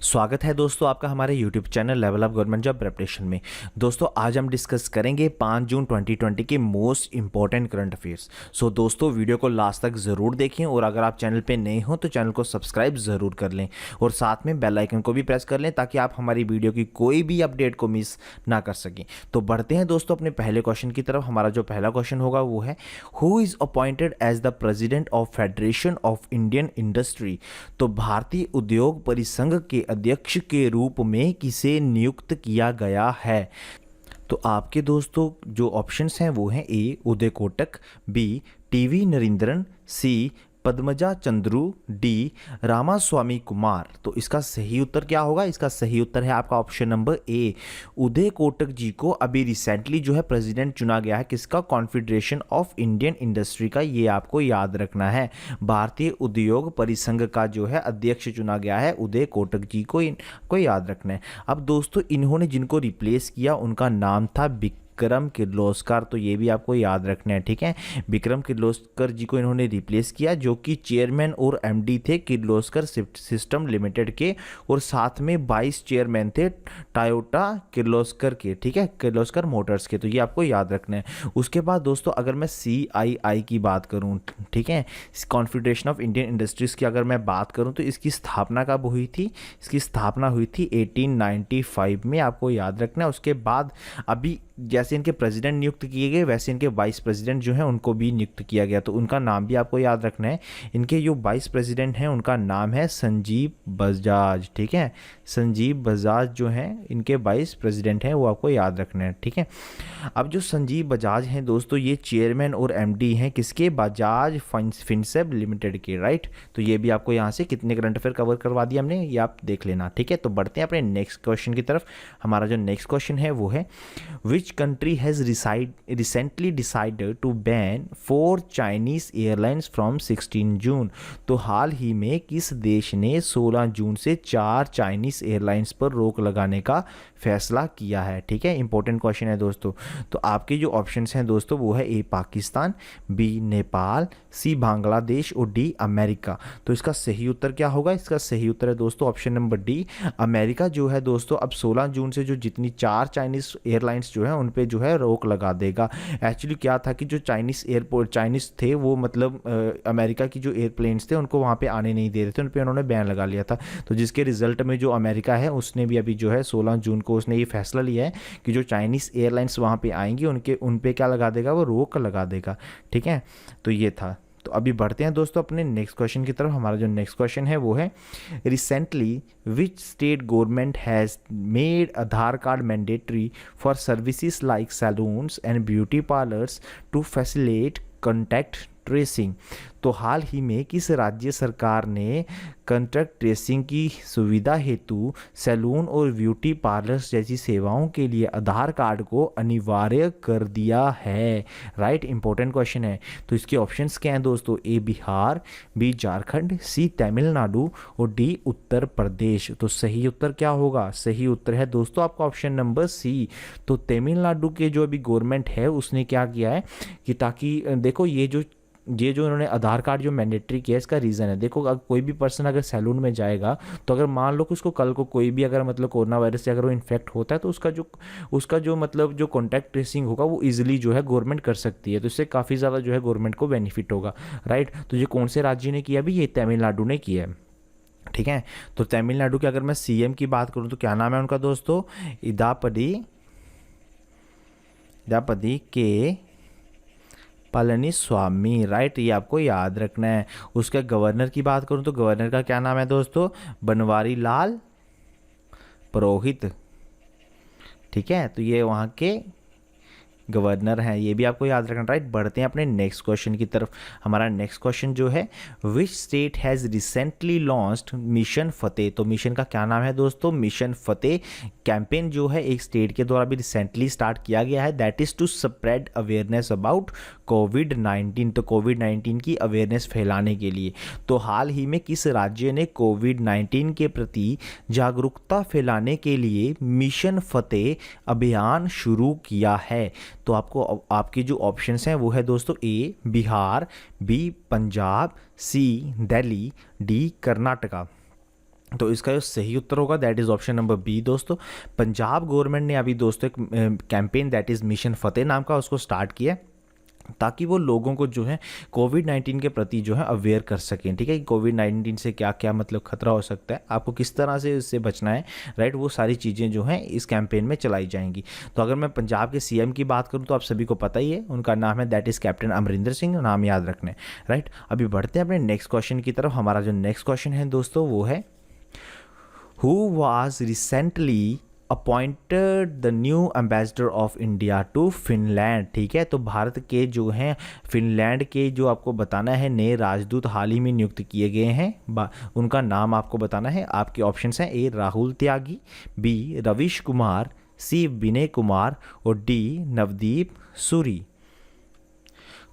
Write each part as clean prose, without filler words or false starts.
स्वागत है दोस्तों आपका हमारे YouTube channel level up government job preparation में। दोस्तों आज हम डिस्कस करेंगे 5 जून 2020 के मोस्ट इंपॉर्टेंट करंट अफेयर्स। सो दोस्तों वीडियो को लास्ट तक ज़रूर देखें और अगर आप चैनल पे नए हो तो चैनल को सब्सक्राइब ज़रूर कर लें और साथ में बेल आइकन को भी प्रेस कर लें ताकि आप हमारी वीडियो की कोई भी अपडेट को मिस ना कर सकें। तो बढ़ते हैं दोस्तों अपने पहले क्वेश्चन की तरफ। हमारा जो पहला क्वेश्चन होगा वो है who is appointed as the president of Federation of Indian Industry. तो भारतीय उद्योग परिसंघ के अध्यक्ष के रूप में किसे नियुक्त किया गया है। तो आपके दोस्तों जो ऑप्शंस हैं वो हैं ए उदय कोटक, बी टीवी नरेंद्रन, सी पद्मजा चंद्रू, डी रामास्वामी कुमार। तो इसका सही उत्तर क्या होगा? इसका सही उत्तर है आपका ऑप्शन नंबर ए उदय कोटक जी को अभी रिसेंटली जो है प्रेसिडेंट चुना गया है। किसका? कॉन्फेडरेशन ऑफ इंडियन इंडस्ट्री का। ये आपको याद रखना है, भारतीय उद्योग परिसंघ का जो है अध्यक्ष चुना गया है उदय कोटक जी को याद रखना है। अब दोस्तों इन्होंने जिनको रिप्लेस किया उनका नाम था विक्रम किर्लोस्कर। तो ये भी आपको याद रखना है, ठीक है। विक्रम किर्लोस्कर जी को इन्होंने रिप्लेस किया जो कि चेयरमैन और एमडी थे किर्लोस्कर सिस्टम लिमिटेड के, और साथ में 22 चेयरमैन थे टोयोटा किर्लोस्कर के, ठीक है, किर्लोस्कर मोटर्स के। तो ये आपको याद रखना है। उसके बाद दोस्तों अगर मैं CII की बात करूं, ठीक है, कॉन्फेडरेशन ऑफ इंडियन इंडस्ट्रीज की अगर मैं बात करूं तो इसकी स्थापना कब हुई थी? इसकी स्थापना हुई थी 1895 में, आपको याद रखना है। उसके बाद अभी जैसे इनके प्रेसिडेंट नियुक्त किए गए वैसे इनके वाइस प्रेसिडेंट जो हैं उनको भी नियुक्त किया गया। तो उनका नाम भी आपको याद रखना है। इनके जो वाइस प्रेसिडेंट हैं उनका नाम है संजीव बजाज, ठीक है। संजीव बजाज जो हैं इनके वाइस प्रेसिडेंट हैं, वो आपको याद रखना है, ठीक है। अब जो संजीव बजाज हैं दोस्तों ये चेयरमैन और MD हैं किसके? बजाज फिनसेब लिमिटेड के, राइट। तो ये भी आपको यहाँ से कितने करंट अफेयर कवर करवा दिया हमने, ये आप देख लेना, ठीक है। तो बढ़ते हैं अपने नेक्स्ट क्वेश्चन की तरफ। हमारा जो नेक्स्ट क्वेश्चन है वो है विच country has recently decided to ban 4 Chinese airlines from 16 जून। तो हाल ही में किस देश ने 16 जून से 4 चाइनीज एयरलाइंस पर रोक लगाने का फैसला किया है, ठीक है। इंपॉर्टेंट क्वेश्चन है दोस्तों। तो आपके जो ऑप्शंस हैं दोस्तों वो है ए पाकिस्तान, बी नेपाल, सी बांग्लादेश और डी अमेरिका। तो इसका सही उत्तर क्या होगा? इसका सही उत्तर है दोस्तों ऑप्शन नंबर डी अमेरिका जो है दोस्तों अब 16 जून से जो जितनी 4 चाइनीज एयरलाइंस जो है उन पे जो है रोक लगा देगा। एक्चुअली क्या था कि जो चाइनीज थे वो मतलब अमेरिका की जो एयरप्लेन्स थे उनको वहाँ पे आने नहीं दे रहे थे, उन पे उन्होंने बैन लगा लिया था। तो जिसके रिजल्ट में जो अमेरिका है उसने भी अभी जो है 16 जून को उसने ये फैसला लिया है कि जो चाइनीज एयरलाइंस वहाँ पे आएंगी उन पे क्या लगा देगा? वो रोक लगा देगा, ठीक है। तो ये था। तो अभी बढ़ते हैं दोस्तों अपने नेक्स्ट क्वेश्चन की तरफ। हमारा जो नेक्स्ट क्वेश्चन है वो है recently which state government has made Aadhaar card mandatory for services like salons and beauty parlours to facilitate contact tracing. तो हाल ही में किस राज्य सरकार ने कॉन्टैक्ट ट्रेसिंग की सुविधा हेतु सैलून और ब्यूटी पार्लर्स जैसी सेवाओं के लिए आधार कार्ड को अनिवार्य कर दिया है? राइट, इंपॉर्टेंट क्वेश्चन है। तो इसके ऑप्शंस क्या हैं दोस्तों? ए बिहार, बी झारखंड, सी तमिलनाडु और डी उत्तर प्रदेश। तो सही उत्तर क्या होगा? सही उत्तर है दोस्तों आपका ऑप्शन नंबर सी। तो तमिलनाडु के जो अभी गवर्नमेंट है उसने क्या किया है कि ताकि देखो ये जो इन्होंने आधार कार्ड जो मैंडेटरी किया है इसका रीज़न है, देखो अगर कोई भी पर्सन अगर सैलून में जाएगा तो अगर मान लो कि उसको कल को कोई भी अगर मतलब कोरोना वायरस से अगर वो इन्फेक्ट होता है तो उसका जो मतलब जो कॉन्टैक्ट ट्रेसिंग होगा वो इजीली जो है गवर्नमेंट कर सकती है। तो इससे काफ़ी ज़्यादा जो है गवर्नमेंट को बेनिफिट होगा, राइट। तो ये कौन से राज्य ने किया? अभी ये तमिलनाडु ने किया है, ठीक है। तो तमिलनाडु के अगर मैं CM की बात करूँ तो क्या नाम है उनका दोस्तों? इदापदी के पलनीस्वामी, राइट। ये आपको याद रखना है। उसके गवर्नर की बात करूं तो गवर्नर का क्या नाम है दोस्तों? बनवारी लाल पुरोहित, ठीक है। तो ये वहाँ के गवर्नर हैं, ये भी आपको याद रखना, राइट। बढ़ते हैं अपने नेक्स्ट क्वेश्चन की तरफ। हमारा नेक्स्ट क्वेश्चन जो है which state has recently launched mission Fateh. तो मिशन का क्या नाम है दोस्तों? मिशन फतेह कैंपेन जो है एक स्टेट के द्वारा भी रिसेंटली स्टार्ट किया गया है, that is to spread awareness about कोविड-19। तो कोविड-19 की अवेयरनेस फैलाने के लिए। तो हाल ही में किस राज्य ने कोविड-19 के प्रति जागरूकता फैलाने के लिए मिशन फतेह अभियान शुरू किया है? तो आपकी जो ऑप्शंस हैं वो है दोस्तों A Bihar, B Punjab, C Delhi, D Karnataka. तो इसका जो सही उत्तर होगा that is option number B दोस्तों। पंजाब गवर्नमेंट ने अभी दोस्तों एक campaign that is Mission Fateh नाम का उसको स्टार्ट किया है, ताकि वो लोगों को जो है कोविड-19 के प्रति जो है अवेयर कर सकें। ठीक है, कि कोविड-19 से क्या क्या मतलब खतरा हो सकता है, आपको किस तरह से इससे बचना है, राइट, वो सारी चीज़ें जो हैं इस कैंपेन में चलाई जाएंगी। तो अगर मैं पंजाब के सीएम की बात करूं तो आप सभी को पता ही है, उनका नाम है that is captain Amarinder Singh, नाम याद रखना है, राइट। अभी बढ़ते हैं अपने नेक्स्ट क्वेश्चन की तरफ। हमारा जो नेक्स्ट क्वेश्चन है दोस्तों वो है who was recently appointed the new ambassador of India to Finland. ठीक है, तो भारत के जो हैं फिनलैंड के जो आपको बताना है नए राजदूत हाल ही में नियुक्त किए गए हैं, उनका नाम आपको बताना है। आपके ऑप्शंस हैं ए राहुल त्यागी, बी रविश कुमार, सी विनय कुमार और डी नवदीप सूरी।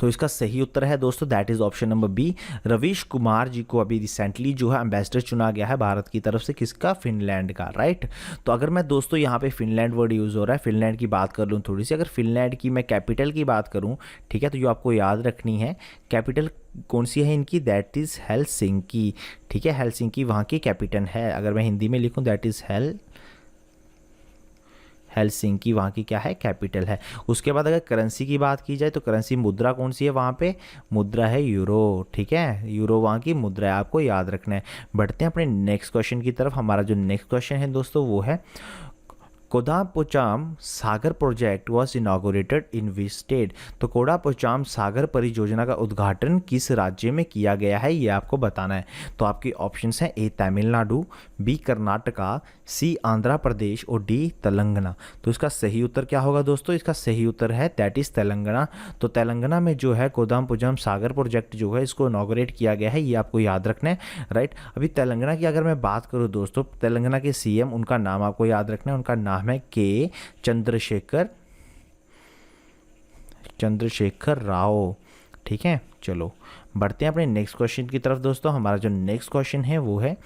तो इसका सही उत्तर है दोस्तों that is option number B. Ravish Kumar ji को अभी रिसेंटली जो है एम्बेसडर चुना गया है भारत की तरफ से, किसका, फिनलैंड का, राइट। तो अगर मैं दोस्तों यहाँ पे फिनलैंड वर्ड यूज़ हो रहा है, फिनलैंड की बात कर लूँ थोड़ी सी, अगर फिनलैंड की मैं कैपिटल की बात करूँ, ठीक है, तो जो आपको याद रखनी है कैपिटल कौन सी है इनकी, दैट इज़ हेलसिंकी। ठीक है, हेलसिंकी वहाँ की कैपिटल है। अगर मैं हिंदी में लिखूँ दैट इज़ हेलसिंकी वहाँ की क्या है, कैपिटल है। उसके बाद अगर करेंसी की बात की जाए तो करेंसी मुद्रा कौन सी है वहाँ पे, मुद्रा है यूरो। ठीक है, यूरो वहाँ की मुद्रा है, आपको याद रखना है। बढ़ते हैं अपने नेक्स्ट क्वेश्चन की तरफ। हमारा जो नेक्स्ट क्वेश्चन है दोस्तों वो है Kodapocham Sagar project was inaugurated in which state. तो कोडापोचाम सागर परियोजना का उद्घाटन किस राज्य में किया गया है, ये आपको बताना है। तो आपके ऑप्शंस हैं ए तमिलनाडु, बी कर्नाटका, सी आंध्र प्रदेश और डी तेलंगाना। तो इसका सही उत्तर क्या होगा दोस्तों, इसका सही उत्तर है दैट इज़ तेलंगाना। तो तेलंगाना में जो है कोडापोचाम सागर प्रोजेक्ट जो है इसको इनागोरेट किया गया है, ये आपको याद रखना है, राइट। अभी तेलंगाना की अगर मैं बात करूँ दोस्तों, तेलंगाना के सीएम, उनका नाम आपको याद रखना है, उनका नाम है के चंद्रशेखर राव। ठीक है, चलो बढ़ते हैं अपने नेक्स्ट क्वेश्चन की तरफ दोस्तों। हमारा जो नेक्स्ट क्वेश्चन है वो है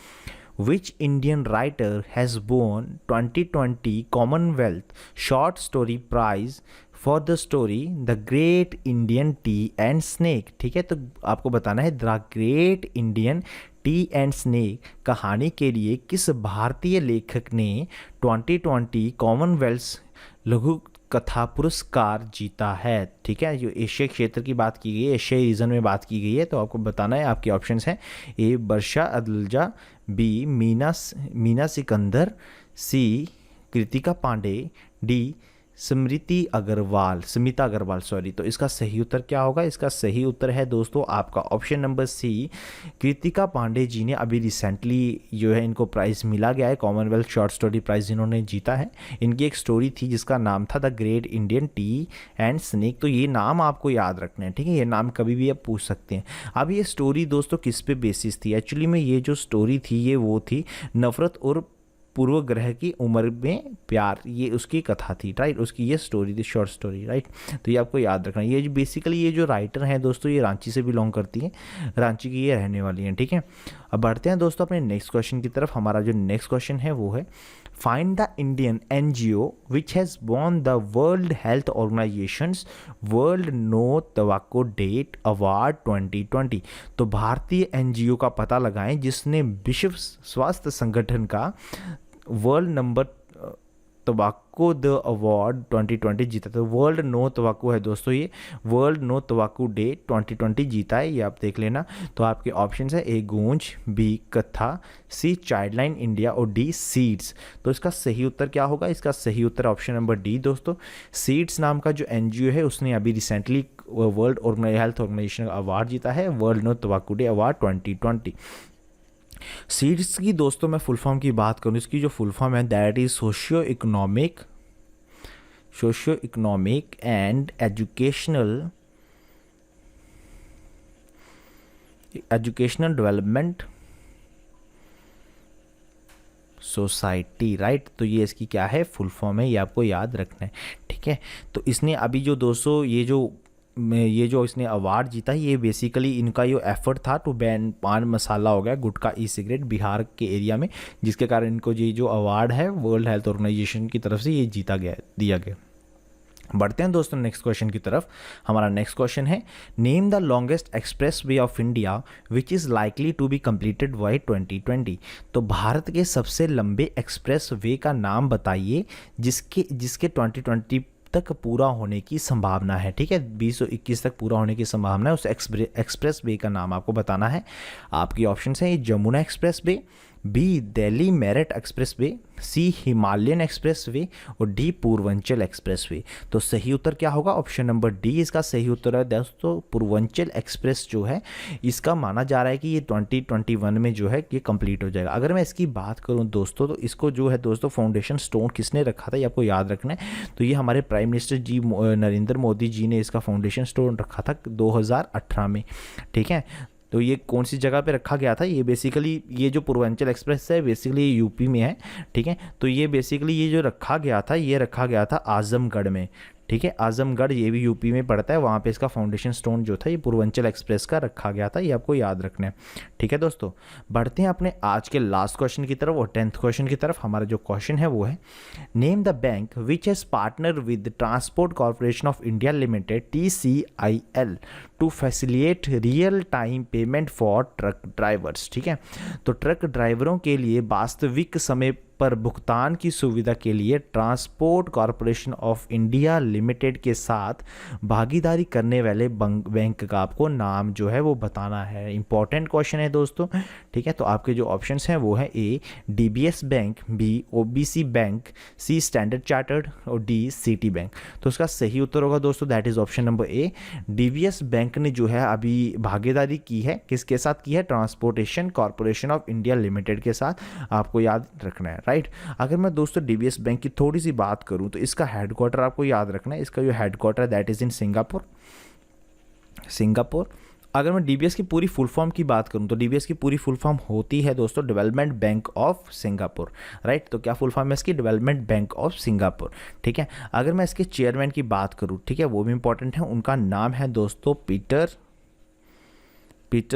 which Indian writer has won 2020 Commonwealth short story prize for the story the great Indian tea and snake. ठीक है, तो आपको बताना है the great Indian tea and snake कहानी के लिए किस भारतीय लेखक ने 2020 कॉमनवेल्थ लघु कथा पुरस्कार जीता है। ठीक है, जो एशिया क्षेत्र की बात की गई है, एशियाई रीजन में बात की गई है, तो आपको बताना है। आपके ऑप्शंस हैं ए वर्षा अदलजा, बी मीना सिकंदर, सी कृतिका पांडे, डी स्मिता अग्रवाल सॉरी। तो इसका सही उत्तर क्या होगा, इसका सही उत्तर है दोस्तों आपका option number C. Kritika Pandey ji ने अभी रिसेंटली जो है इनको प्राइज़ मिला गया है, कॉमनवेल्थ शॉर्ट स्टोरी प्राइज़ इन्होंने जीता है। इनकी एक स्टोरी थी जिसका नाम था the great Indian tea and snake. तो ये नाम आपको याद रखना है, ठीक है, ये नाम कभी भी आप पूछ सकते हैं। अब ये स्टोरी दोस्तों किस पे बेसिस थी, एक्चुअली में ये जो स्टोरी थी ये वो थी नफ़रत और पूर्व ग्रह की उम्र में प्यार, ये उसकी कथा थी, राइट, उसकी ये स्टोरी थी, शॉर्ट स्टोरी, राइट। तो ये आपको याद रखना है। ये जो बेसिकली ये जो राइटर हैं दोस्तों ये रांची से बिलोंग करती हैं, रांची की ये रहने वाली हैं। ठीक है, अब बढ़ते हैं दोस्तों अपने नेक्स्ट क्वेश्चन की तरफ। हमारा जो नेक्स्ट क्वेश्चन है वो है find the Indian NGO which has won the World Health Organization's World No Tobacco Day award 2020। तो भारतीय एनजीओ का पता लगाएं जिसने विश्व स्वास्थ्य संगठन का world number tobacco the award 2020 जीता। तो वर्ल्ड नो टोबैको है दोस्तों, ये वर्ल्ड नो टोबैको डे 2020 जीता है, ये आप देख लेना। तो आपके ऑप्शन है ए Goonj, B Katha, C Childline India और डी सीड्स। तो इसका सही उत्तर क्या होगा, इसका सही उत्तर ऑप्शन नंबर डी दोस्तों। सीड्स नाम का जो एनजीओ है उसने अभी रिसेंटली वर्ल्ड हेल्थ ऑर्गेनाइजेशन का अवार्ड जीता है, World No Tobacco Day award 2020। SEEDS की दोस्तों मैं फुल फॉर्म की बात करूँ, इसकी जो फुल फॉर्म है that is socio economic and educational development society, right. तो ये इसकी क्या है, फुल फॉर्म है, ये आपको याद रखना है। ठीक है, तो इसने अभी जो दोस्तों ये जो इसने अवार्ड जीता है, ये बेसिकली इनका जो एफर्ट था टू बैन पान मसाला हो गया, गुटखा, ई सिगरेट बिहार के एरिया में, जिसके कारण इनको ये जो अवार्ड है वर्ल्ड हेल्थ ऑर्गेनाइजेशन की तरफ से ये दिया गया। बढ़ते हैं दोस्तों नेक्स्ट क्वेश्चन की तरफ। हमारा नेक्स्ट क्वेश्चन है, name the longest expressway of India which is likely to be completed by 2020। तो भारत के सबसे लंबे एक्सप्रेस वे का नाम बताइए जिसके 2020 तक पूरा होने की संभावना है। ठीक है, 2021 तक पूरा होने की संभावना है। उस एक्सप्रेस वे का नाम आपको बताना है। आपकी ऑप्शन है A Jamuna express way, B Delhi Meerut express way, C Himalayan express way और डी पूर्वांचल एक्सप्रेस वे। तो सही उत्तर क्या होगा? ऑप्शन नंबर डी इसका सही उत्तर है दोस्तों। पूर्वांचल एक्सप्रेस जो है इसका माना जा रहा है कि ये 2021 में जो है ये कंप्लीट हो जाएगा। अगर मैं इसकी बात करूं दोस्तों, तो इसको जो है दोस्तों फाउंडेशन स्टोन किसने रखा था ये आपको याद रखना है। तो ये हमारे प्राइम मिनिस्टर जी नरेंद्र मोदी जी ने इसका फाउंडेशन स्टोन रखा था 2018 में। ठीक है, तो ये कौन सी जगह पे रखा गया था? ये बेसिकली ये जो पूर्वांचल एक्सप्रेस है बेसिकली यूपी में है। ठीक है, तो ये बेसिकली ये जो रखा गया था ये रखा गया था आजमगढ़ में। ठीक है, आजमगढ़ ये भी यूपी में पड़ता है, वहाँ पे इसका फाउंडेशन स्टोन जो था ये पूर्वांचल एक्सप्रेस का रखा गया था, ये आपको याद रखना है। ठीक है दोस्तों, बढ़ते हैं अपने आज के लास्ट क्वेश्चन की तरफ और 10th क्वेश्चन की तरफ। हमारा जो क्वेश्चन है वो है, name the bank which has partner with Transport Corporation of India Limited TCIL to facilitate real time payment for truck drivers. ठीक है, तो ट्रक ड्राइवरों के लिए वास्तविक समय पर भुगतान की सुविधा के लिए transport Corporation of India limited के साथ भागीदारी करने वाले बैंक का आपको नाम जो है वो बताना है। इंपॉर्टेंट क्वेश्चन है दोस्तों। ठीक है, तो आपके जो ऑप्शंस हैं वो है A DBS bank, B OBC bank, C Standard Chartered और डी सिटी बैंक। तो उसका सही उत्तर होगा दोस्तों that is option number A. DBS bank ने जो है अभी भागीदारी की है, किसके साथ की है? Transportation corporation of India limited के साथ, आपको याद रखना है। राइट, अगर मैं दोस्तों DBS बैंक की थोड़ी सी बात करूं तो इसका हेडक्वार्टर आपको याद रखना है। इसका जो हेडक्वार्टर है दैट इज इन सिंगापुर। अगर मैं DBS की पूरी फुल फॉर्म की बात करूं तो DBS की पूरी फुल फॉर्म होती है दोस्तों development bank of Singapore. Right, तो क्या फुल फॉर्म है इसकी? Development bank of Singapore. ठीक है, अगर मैं इसके चेयरमैन की बात करूं, ठीक है, वो भी इंपॉर्टेंट है, उनका नाम है दोस्तों पीटर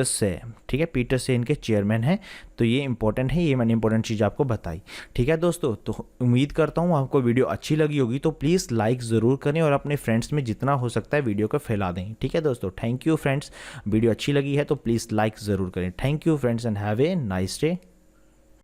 से। ठीक है, पीटर से इनके चेयरमैन हैं। तो ये इंपॉर्टेंट है, ये मैंने इंपॉर्टेंट चीज़ आपको बताई। ठीक है दोस्तों, तो उम्मीद करता हूँ आपको वीडियो अच्छी लगी होगी। तो प्लीज़ लाइक ज़रूर करें और अपने फ्रेंड्स में जितना हो सकता है वीडियो को फैला दें। ठीक है दोस्तों, थैंक यू फ्रेंड्स। वीडियो अच्छी लगी है तो प्लीज़ लाइक ज़रूर करें। Thank you friends and have a nice day.